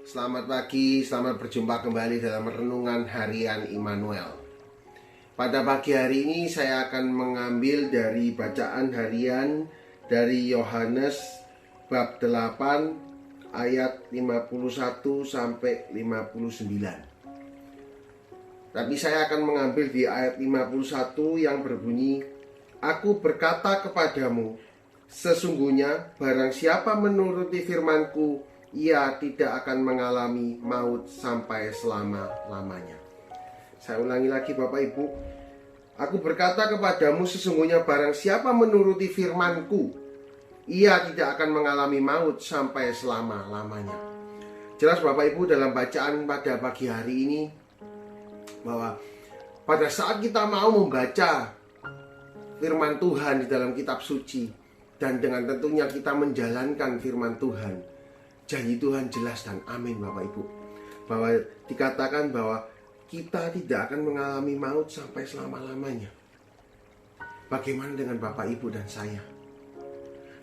Selamat pagi, selamat berjumpa kembali dalam Renungan Harian Immanuel. Pada pagi hari ini saya akan mengambil dari bacaan harian dari Yohanes bab 8 ayat 51 sampai 59. Tapi saya akan mengambil di ayat 51 yang berbunyi, "Aku berkata kepadamu, sesungguhnya barang siapa menuruti firman-Ku, ia tidak akan mengalami maut sampai selama-lamanya." Saya ulangi lagi Bapak Ibu. Aku berkata kepadamu, sesungguhnya barang siapa menuruti firman-Ku, ia tidak akan mengalami maut sampai selama-lamanya. Jelas Bapak Ibu dalam bacaan pada pagi hari ini, bahwa pada saat kita mau membaca firman Tuhan di dalam kitab suci, dan dengan tentunya kita menjalankan firman Tuhan, janji Tuhan jelas dan amin Bapak Ibu, bahwa dikatakan bahwa kita tidak akan mengalami maut sampai selama-lamanya. Bagaimana dengan Bapak Ibu dan saya?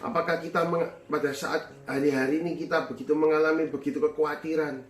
Apakah kita pada saat hari-hari ini kita begitu mengalami begitu kekhawatiran,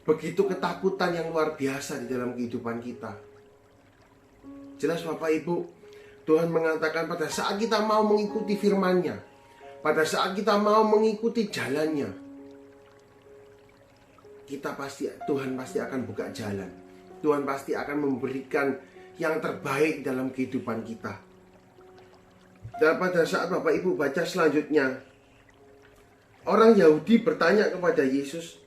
begitu ketakutan yang luar biasa di dalam kehidupan kita? Jelas Bapak Ibu, Tuhan mengatakan pada saat kita mau mengikuti firman-Nya, pada saat kita mau mengikuti jalannya, Tuhan pasti akan buka jalan. Tuhan pasti akan memberikan yang terbaik dalam kehidupan kita. Dan pada saat Bapak Ibu baca selanjutnya, orang Yahudi bertanya kepada Yesus,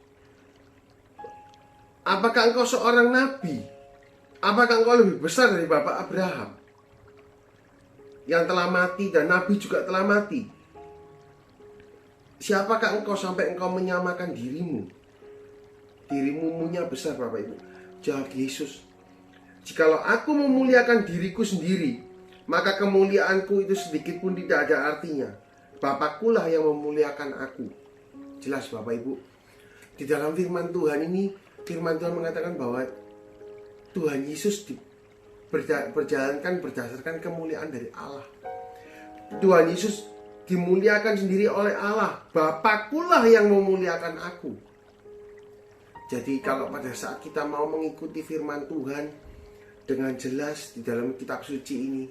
"Apakah engkau seorang nabi? Apakah engkau lebih besar dari Bapak Abraham yang telah mati dan nabi juga telah mati? Siapakah engkau sampai engkau menyamakan dirimu? Dirimu munya besar Bapak Ibu." Jawab Yesus, "Jikalau aku memuliakan diriku sendiri, maka kemuliaanku itu sedikit pun tidak ada artinya. Bapakkulah yang memuliakan aku." Jelas Bapak Ibu, di dalam firman Tuhan ini, firman Tuhan mengatakan bahwa Tuhan Yesus berjalankan berdasarkan kemuliaan dari Allah. Tuhan Yesus dimuliakan sendiri oleh Allah. Bapakkulah yang memuliakan aku. Jadi kalau pada saat kita mau mengikuti firman Tuhan dengan jelas di dalam kitab suci ini,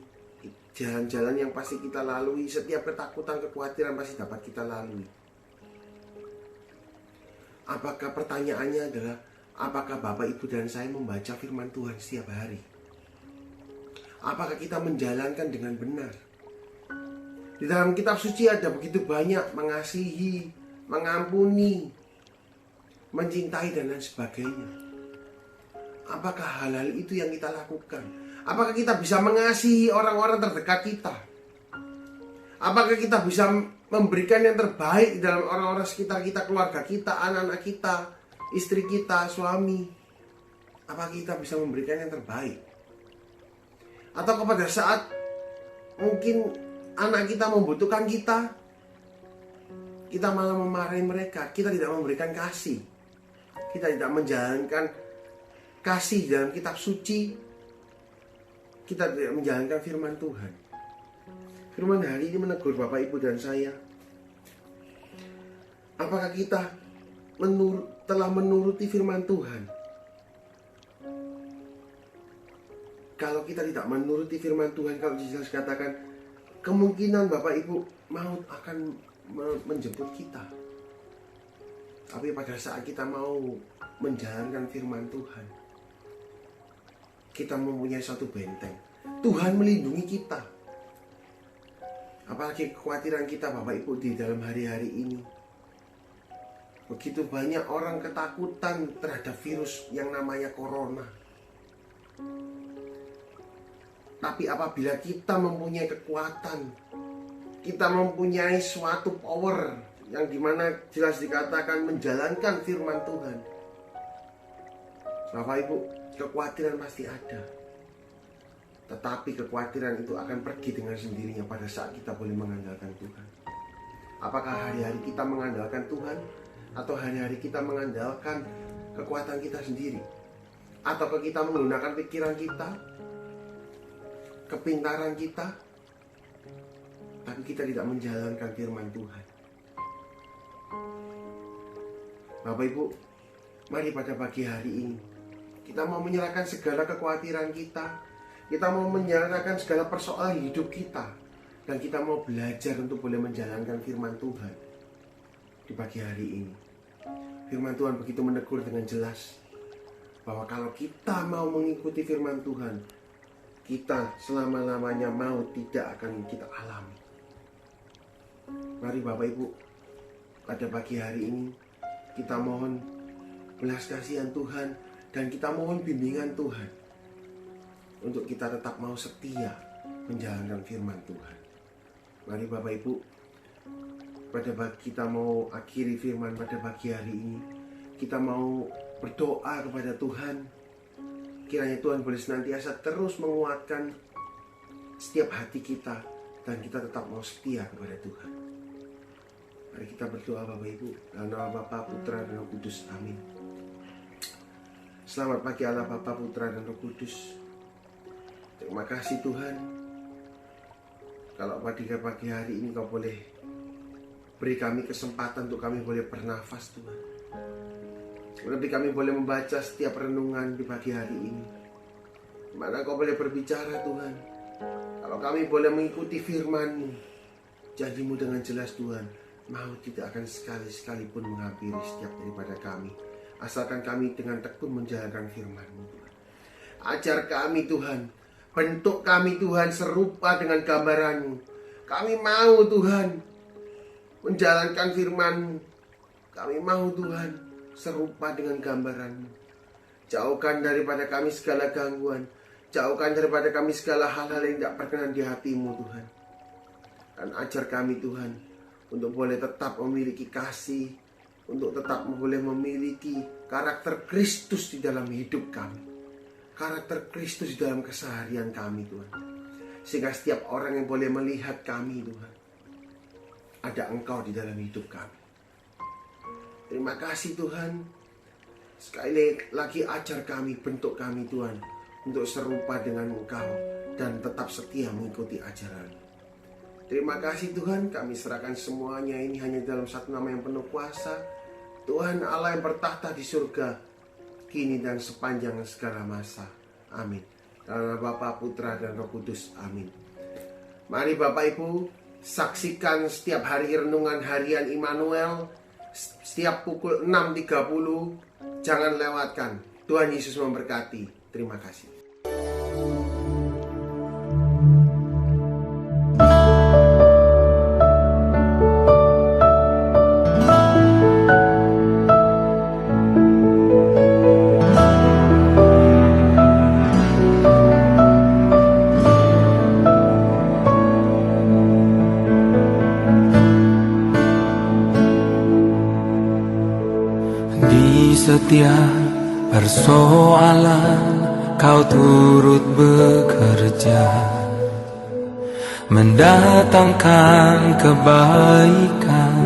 jalan-jalan yang pasti kita lalui, setiap ketakutan, kekhawatiran pasti dapat kita lalui. Apakah pertanyaannya adalah, apakah Bapak, Ibu, dan saya membaca firman Tuhan setiap hari? Apakah kita menjalankan dengan benar? Di dalam kitab suci ada begitu banyak mengasihi, mengampuni, mencintai dan lain sebagainya. Apakah hal-hal itu yang kita lakukan? Apakah kita bisa mengasihi orang-orang terdekat kita? Apakah kita bisa memberikan yang terbaik dalam orang-orang sekitar kita, keluarga kita, anak-anak kita, istri kita, suami? Apakah kita bisa memberikan yang terbaik? Atau pada saat mungkin anak kita membutuhkan kita malah memarahi mereka, kita tidak memberikan kasih. Kita tidak menjalankan kasih dalam kitab suci. Kita tidak menjalankan firman Tuhan. Firman hari ini menegur Bapak, Ibu, dan saya. Apakah kita telah menuruti firman Tuhan? Kalau kita tidak menuruti firman Tuhan, kalau jelas katakan, kemungkinan Bapak Ibu maut akan menjemput kita. Tapi pada saat kita mau menjalankan firman Tuhan, kita mempunyai satu benteng. Tuhan melindungi kita. Apalagi kekhawatiran kita Bapak Ibu di dalam hari-hari ini. Begitu banyak orang ketakutan terhadap virus yang namanya corona. Tapi apabila kita mempunyai kekuatan, kita mempunyai suatu power yang dimana jelas dikatakan menjalankan firman Tuhan, Bapak Ibu, kekhawatiran pasti ada. Tetapi kekhawatiran itu akan pergi dengan sendirinya pada saat kita boleh mengandalkan Tuhan. Apakah hari-hari kita mengandalkan Tuhan, atau hari-hari kita mengandalkan kekuatan kita sendiri? Ataukah kita menggunakan pikiran kita, kepintaran kita, tapi kita tidak menjalankan firman Tuhan? Bapak Ibu, Mari pada pagi hari ini kita mau menyerahkan segala kekhawatiran kita. Kita mau menyerahkan segala persoalan hidup kita. Dan kita mau belajar untuk boleh menjalankan firman Tuhan di pagi hari ini. Firman Tuhan begitu menegur dengan jelas bahwa kalau kita mau mengikuti firman Tuhan, kita selama-lamanya mau tidak akan kita alami. Mari Bapak Ibu, pada pagi hari ini kita mohon belas kasihan Tuhan dan kita mohon bimbingan Tuhan untuk kita tetap mau setia menjalankan firman Tuhan. Mari Bapak Ibu, kita mau akhiri firman pada pagi hari ini. Kita mau berdoa kepada Tuhan. Kiranya Tuhan boleh senantiasa terus menguatkan setiap hati kita dan kita tetap mau setia kepada Tuhan. Mari kita berdoa Bapak Ibu, dalam nama Bapa, Putra, dan Roh Kudus. Amin. Selamat pagi Allah Bapa, Putra, dan Roh Kudus. Terima kasih Tuhan, kalau pada pagi hari ini Kau boleh beri kami kesempatan untuk kami boleh bernafas Tuhan. Lebih kami boleh membaca setiap renungan di pagi hari ini, dimana Kau boleh berbicara Tuhan. Kalau kami boleh mengikuti firman-Mu, janji-Mu dengan jelas Tuhan, maut tidak akan sekali-sekali pun menghampiri setiap daripada kami, asalkan kami dengan tekun menjalankan firman-Mu Tuhan. Ajar kami Tuhan, bentuk kami Tuhan serupa dengan gambaran-Mu. Kami mau Tuhan menjalankan firman-Mu. Kami mau Tuhan serupa dengan gambaran-Mu. Jauhkan daripada kami segala gangguan. Jauhkan daripada kami segala hal-hal yang tidak berkenan di hati-Mu Tuhan. Dan ajar kami Tuhan untuk boleh tetap memiliki kasih, untuk tetap boleh memiliki karakter Kristus di dalam hidup kami, karakter Kristus di dalam keseharian kami Tuhan. Sehingga setiap orang yang boleh melihat kami Tuhan, ada Engkau di dalam hidup kami. Terima kasih Tuhan. Sekali lagi ajar kami, bentuk kami Tuhan, untuk serupa dengan Engkau dan tetap setia mengikuti ajaran. Terima kasih Tuhan, kami serahkan semuanya ini hanya dalam satu nama yang penuh kuasa, Tuhan Allah yang bertahta di surga, kini dan sepanjang segala masa. Amin. Dalam nama Bapa, Putra, dan Roh Kudus. Amin. Mari Bapak Ibu, saksikan setiap hari renungan harian Immanuel setiap pukul 6.30. Jangan lewatkan. Tuhan Yesus memberkati. Terima kasih. Setiap persoalan Kau turut bekerja, mendatangkan kebaikan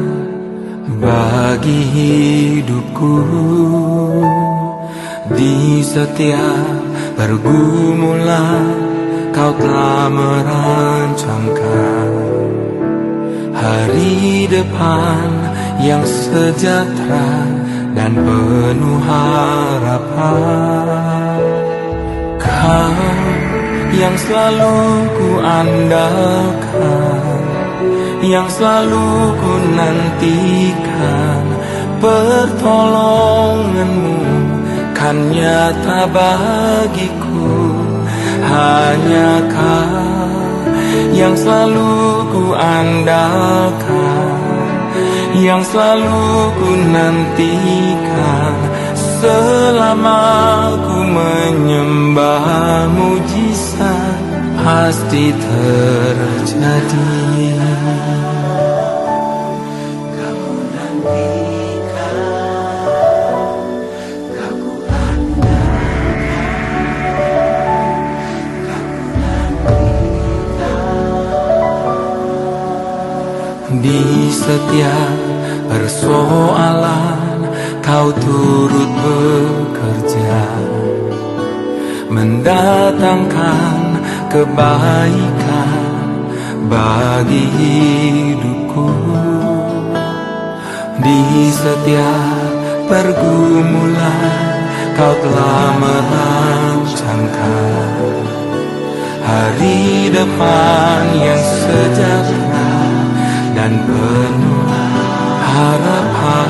bagi hidupku. Di setiap pergumulan Kau telah merancangkan hari depan yang sejahtera dan penuh harapan. Kau yang selalu ku andalkan, yang selalu ku nantikan, pertolongan-Mu kan nyata bagiku. Hanya Kau yang selalu ku andalkan, yang selalu ku nantikan, selama ku menyembah mujizat pasti terjadi. Kau nantikan, kau andalkan, kau nantikan. Di setiap persoalan Kau turut bekerja, mendatangkan kebaikan bagi hidupku. Di setiap pergumulan Kau telah merancangkan hari depan yang sejahtera dan penuh harapan.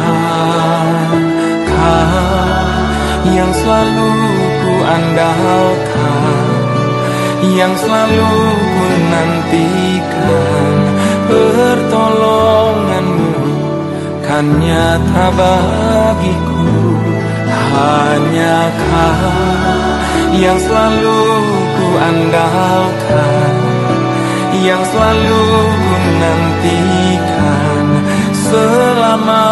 Kau yang selalu ku andalkan, yang selalu ku nantikan, pertolonganmu kan nyata bagiku. Hanya Kau yang selalu ku andalkan, yang selalu ku nantikan, selama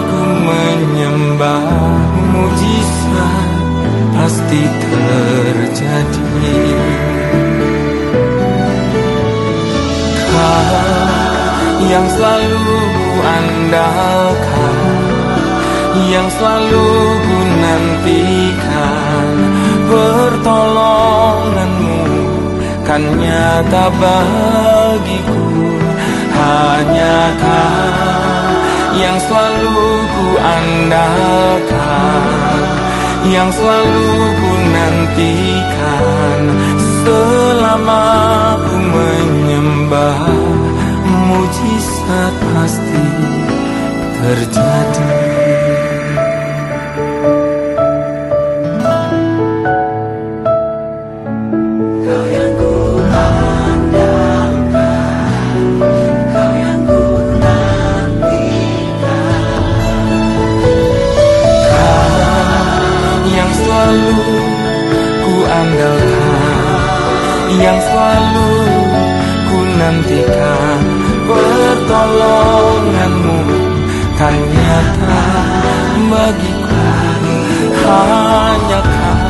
ku menyembah. Mujizat pasti terjadi. Kau yang selalu ku andalkan, yang selalu ku nantikan, pertolonganmu kan nyata bagiku. Hanya Kau yang selalu ku andalkan, yang selalu ku nantikan, selama ku menyembah. Mujizat pasti terjadi. Yang selalu ku nantikan, pertolonganmu kan nyata bagiku. Hanya Kau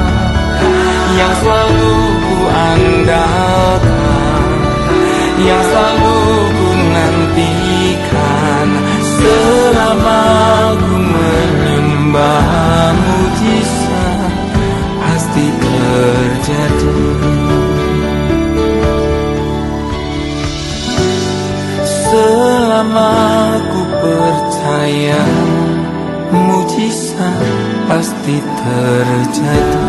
yang selalu ku andalkan, yang selalu ku nantikan, selama ku menyembah. Mujizat pasti terjadi. Selama ku percaya, mujizat pasti terjadi.